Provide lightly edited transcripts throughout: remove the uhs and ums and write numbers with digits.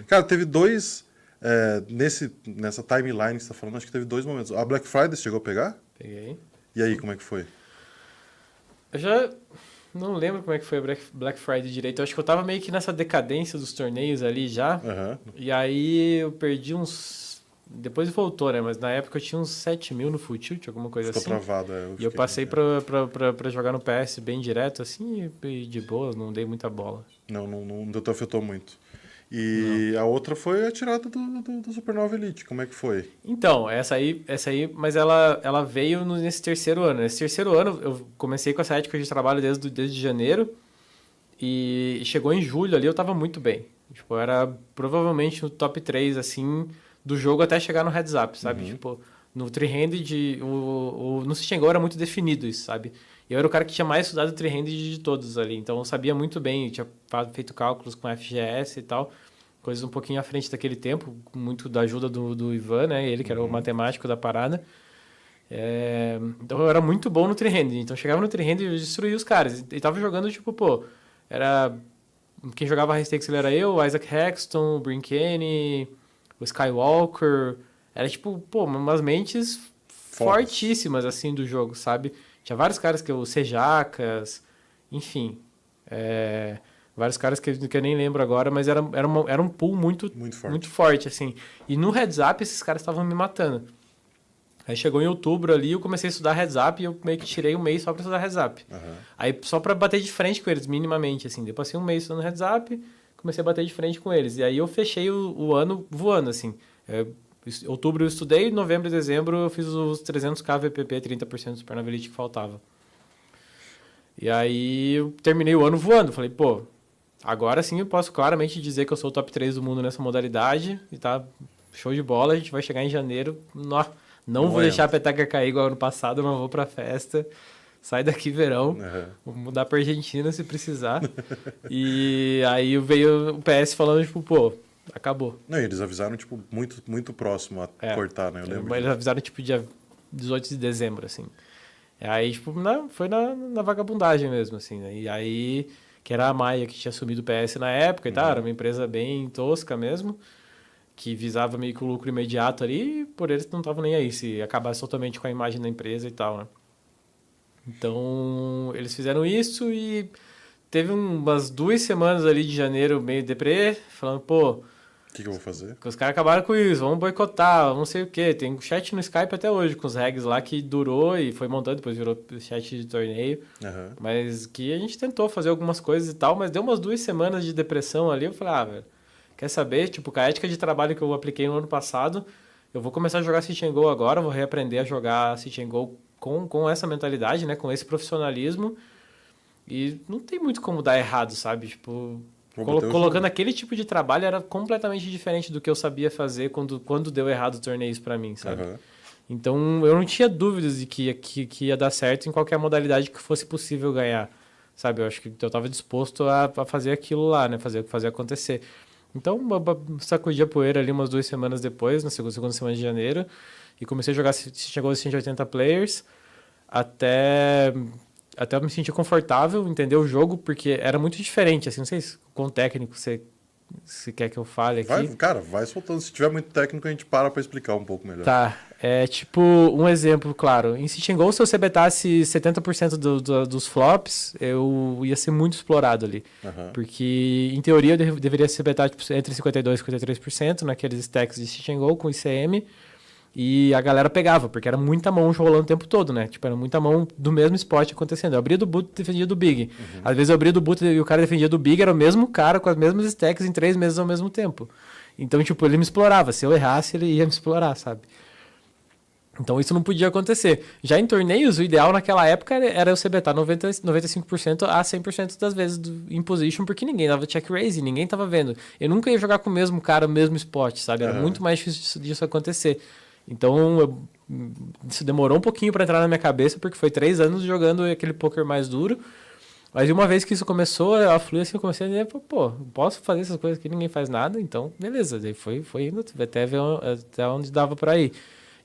Cara, teve dois. Nessa timeline que você tá falando, acho que teve dois momentos. A Black Friday você chegou a pegar? Peguei. E aí, como é que foi? Eu já não lembro como é que foi a Black Friday direito. Eu acho que eu tava meio que nessa decadência dos torneios ali já. Aham. E aí eu perdi uns... Depois voltou, né? Mas na época eu tinha uns 7 mil no Full Tilt, alguma coisa Ficou assim. travado, E eu passei pra jogar no PS bem direto, assim, e de boas, não dei muita bola. Não te afetou muito. Não. E a outra foi a tirada do Supernova Elite. Como é que foi? Então, essa aí, mas ela veio nesse terceiro ano. Nesse terceiro ano, eu comecei com essa ética de trabalho desde janeiro, e chegou em julho ali, eu tava muito bem. Tipo, eu era provavelmente no top 3, assim, do jogo até chegar no heads up, sabe? Uhum. Tipo, no three-handed, no Sit and Go era muito definido isso, sabe? Eu era o cara que tinha mais estudado o three-handed de todos ali, então eu sabia muito bem, eu tinha feito cálculos com FGS e tal, coisas um pouquinho à frente daquele tempo, com muito da ajuda do Ivan, né? Ele que era o matemático da parada. Então eu era muito bom no three-handed, então eu chegava no three-handed e eu destruía os caras. E tava jogando, tipo, pô, era... Quem jogava High Stakes era eu, o Isaac Hexton, o Brinkane, o Skywalker. Era tipo, pô, umas mentes fortíssimas, assim, do jogo, sabe? Tinha vários caras o Sejacas, enfim. Vários caras que eu nem lembro agora, mas era um pool muito, Muito forte. muito forte, assim. E no Heads Up, esses caras estavam me matando. Aí chegou em outubro ali, eu comecei a estudar Heads Up e eu meio que tirei um mês só pra estudar Heads Up. Aham. Aí só pra bater de frente com eles, minimamente, assim. Depois passei um mês estudando Heads Up, comecei a bater de frente com eles. E aí eu fechei o ano voando, assim. Outubro eu estudei, novembro e dezembro eu fiz os 300k VPP, 30% do Supernova Elite que faltava. E aí eu terminei o ano voando. Falei, pô, agora sim eu posso claramente dizer que eu sou o top 3 do mundo nessa modalidade. E tá show de bola, a gente vai chegar em janeiro. Não vou deixar a peteca cair igual ano passado, mas vou pra festa. Sai daqui, verão. Aham. Vou mudar pra Argentina se precisar. E aí veio o PS falando, tipo, pô, acabou. Não, e eles avisaram, tipo, muito, muito próximo a cortar, né? Eu lembro. Eles avisaram, tipo, dia 18 de dezembro, assim. E aí, tipo, foi na vagabundagem mesmo, assim, né? E aí, que era a Maia que tinha assumido o PS na época e tal, era uma empresa bem tosca mesmo, que visava meio que o lucro imediato ali, e por eles não estavam nem aí, se acabasse totalmente com a imagem da empresa e tal, né? Então, eles fizeram isso e teve umas 2 semanas ali de janeiro meio deprê, falando, pô, O que eu vou fazer? os caras acabaram com isso, vamos boicotar, não sei o quê. Tem um chat no Skype até hoje com os regs lá que durou e foi montando, depois virou chat de torneio. Aham. Mas que a gente tentou fazer algumas coisas e tal, mas deu umas 2 semanas de depressão ali. Eu falei, velho, quer saber? Tipo, com a ética de trabalho que eu apliquei no ano passado, eu vou começar a jogar Sit and Go agora, vou reaprender a jogar Sit and Go com essa mentalidade, né? Com esse profissionalismo. E não tem muito como dar errado, sabe? Tipo, Vou bater o colocando jogo. aquele tipo de trabalho era completamente diferente do que eu sabia fazer quando deu errado torneios pra mim, sabe? Aham. Então eu não tinha dúvidas de que ia dar certo em qualquer modalidade que fosse possível ganhar, sabe? Eu acho que eu estava disposto a fazer aquilo lá, né? Fazer acontecer. Então sacudi a poeira ali umas 2 semanas depois, na segunda semana de janeiro, e comecei a jogar, chegou aos 180 players, até eu me sentir confortável, entender o jogo, porque era muito diferente, assim, não sei se quão técnico você quer que eu fale aqui. Vai soltando. Se tiver muito técnico, a gente pra explicar um pouco melhor. Tá, tipo, um exemplo, claro. Em Sit and Go, se você betasse 70% dos flops, eu ia ser muito explorado ali. Aham. Porque, em teoria, eu deveria ser betado tipo, entre 52% e 53% naqueles stacks de Sit and Go com ICM. E a galera pegava, porque era muita mão rolando o tempo todo, né? Tipo, era muita mão do mesmo spot acontecendo. Eu abria do boot e defendia do big. Às vezes eu abria do boot e o cara defendia do big, era o mesmo cara com as mesmas stacks em 3 meses ao mesmo tempo. Então, tipo, ele me explorava. Se eu errasse, ele ia me explorar, sabe? Então isso não podia acontecer. Já em torneios, o ideal naquela época era você betar 95% a 100% das vezes em position, porque ninguém dava check raise, ninguém tava vendo. Eu nunca ia jogar com o mesmo cara, o mesmo spot, sabe? Era muito mais difícil disso acontecer. Então isso demorou um pouquinho para entrar na minha cabeça, porque foi 3 anos jogando aquele poker mais duro. Mas uma vez que isso começou a fluir, assim, eu comecei a dizer, pô, posso fazer essas coisas que ninguém faz nada, então beleza. Daí foi indo até onde dava para ir.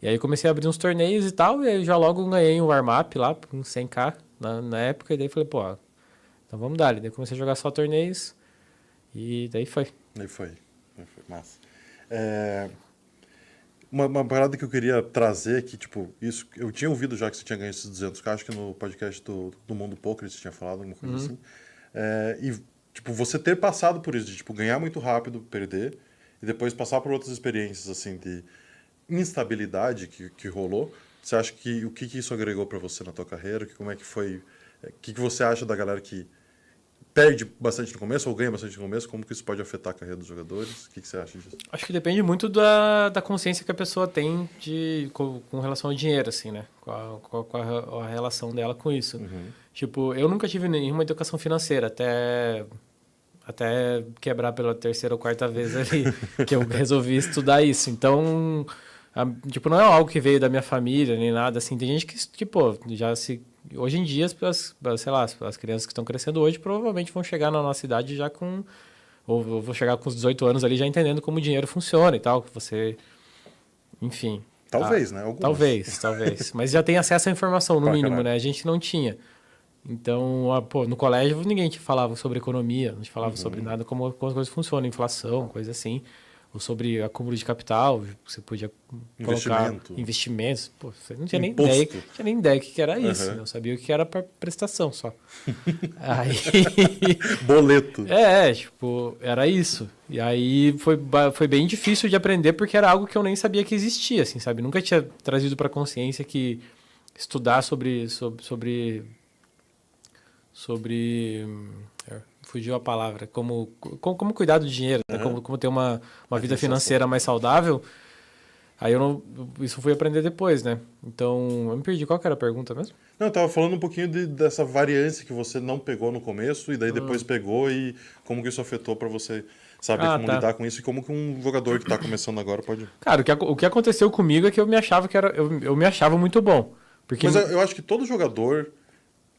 E aí comecei a abrir uns torneios e tal, e aí já logo ganhei um warm-up lá, com 100k na época, e daí falei, então vamos dar. Daí comecei a jogar só torneios, e daí foi. Aí foi. Massa. É, uma parada que eu queria trazer aqui, tipo, isso, eu tinha ouvido já que você tinha ganho esses 200k, acho que no podcast do Mundo Poker você tinha falado, alguma coisa assim. E, tipo, você ter passado por isso, de, tipo, ganhar muito rápido, perder, e depois passar por outras experiências, assim, de instabilidade que rolou, você acha que o que isso agregou para você na tua carreira? Como é que foi? O que você acha da galera que perde bastante no começo ou ganha bastante no começo? Como que isso pode afetar a carreira dos jogadores? O que você acha disso? Acho que depende muito da consciência que a pessoa tem com relação ao dinheiro, assim, né? Com a relação dela com isso. Tipo, eu nunca tive nenhuma educação financeira, até quebrar pela terceira ou quarta vez ali, que eu resolvi estudar isso. Então, tipo, não é algo que veio da minha família, nem nada, assim. Tem gente que pô, já se... Hoje em dia, sei lá, as crianças que estão crescendo hoje provavelmente vão chegar na nossa idade já com... Ou vou chegar com os 18 anos ali já entendendo como o dinheiro funciona e tal, que você... Enfim. Talvez, né? Algumas. Talvez. Mas já tem acesso à informação, no mínimo, caralho. né? A gente não tinha. Então, pô, no colégio ninguém te falava sobre economia, não te falava sobre nada, como as coisas funcionam, inflação, coisa assim. Ou sobre acúmulo de capital, você podia colocar investimentos. Pô, você não tinha nem ideia, o que era isso. Eu sabia o que era para prestação só. Aí... Boleto. Tipo, era isso. E aí foi bem difícil de aprender porque era algo que eu nem sabia que existia, assim, sabe? Nunca tinha trazido para consciência que estudar sobre fugiu a palavra, como cuidar do dinheiro, né? Como ter uma vida financeira mais saudável. Aí isso eu fui aprender depois, né? Então, eu me perdi. Qual que era a pergunta mesmo? Não, eu tava falando um pouquinho dessa variância que você não pegou no começo e daí depois pegou e como que isso afetou pra você saber como lidar com isso e como que um jogador que tá começando agora pode... Cara, o que aconteceu comigo é que eu me achava eu me achava muito bom. Porque... Mas eu acho que todo jogador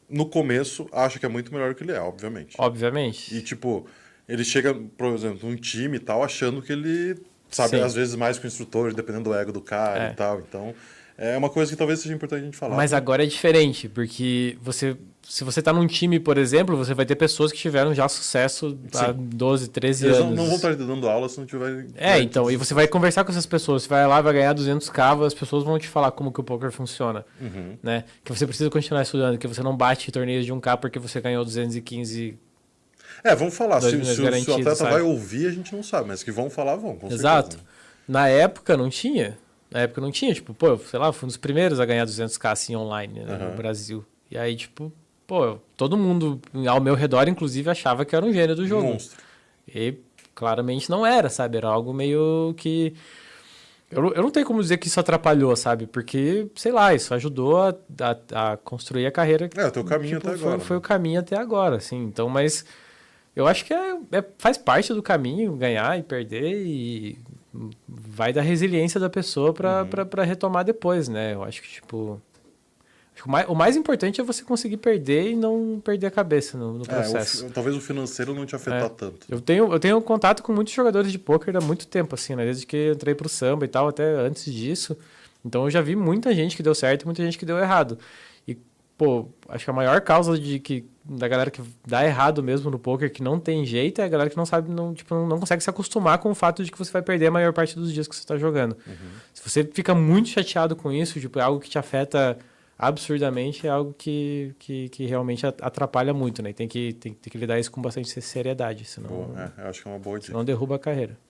no começo acha que é muito melhor do que ele é, obviamente. Obviamente. E tipo, ele chega, por exemplo, num time e tal, achando que ele sabe, às vezes, mais que o instrutor, dependendo do ego do cara e tal. Então, é uma coisa que talvez seja importante a gente falar. Mas agora é diferente, porque se você tá num time, por exemplo, você vai ter pessoas que tiveram já sucesso há 12, 13 Eles anos. não vão estar dando aula se não tiver... Então, e você vai conversar com essas pessoas, você vai lá, vai ganhar 200k, as pessoas vão te falar como que o poker funciona, né? Que você precisa continuar estudando, que você não bate torneios de 1k porque você ganhou 215... vamos falar, se o atleta sabe? vai ouvir, a gente não sabe, mas que vão falar, vão, com Exato. certeza. Na época não tinha, tipo, pô, sei lá, fui um dos primeiros a ganhar 200k assim online, né, no Brasil. E aí, tipo, pô, todo mundo ao meu redor, inclusive, achava que era um gênio do jogo. Monstro. E claramente não era, sabe? Era algo meio que... Eu não tenho como dizer que isso atrapalhou, sabe? Porque, sei lá, isso ajudou a construir a carreira. O teu caminho até agora. Foi o caminho até agora, assim. Então, mas eu acho que faz parte do caminho ganhar e perder e vai da resiliência da pessoa pra retomar depois, né? Eu acho que, tipo... O mais importante é você conseguir perder e não perder a cabeça no processo. Talvez o financeiro não te afetar tanto. Eu tenho contato com muitos jogadores de pôquer há muito tempo, assim, né? Desde que eu entrei pro samba e tal, até antes disso. Então eu já vi muita gente que deu certo e muita gente que deu errado. E, pô, acho que a maior causa da galera que dá errado mesmo no pôquer, que não tem jeito, é a galera que não sabe, não consegue se acostumar com o fato de que você vai perder a maior parte dos dias que você tá jogando. Se você fica muito chateado com isso, tipo, é algo que te afeta absurdamente, é algo que realmente atrapalha muito, né? Tem que lidar isso com bastante seriedade, senão... eu acho que é uma boa dica. Senão derruba a carreira.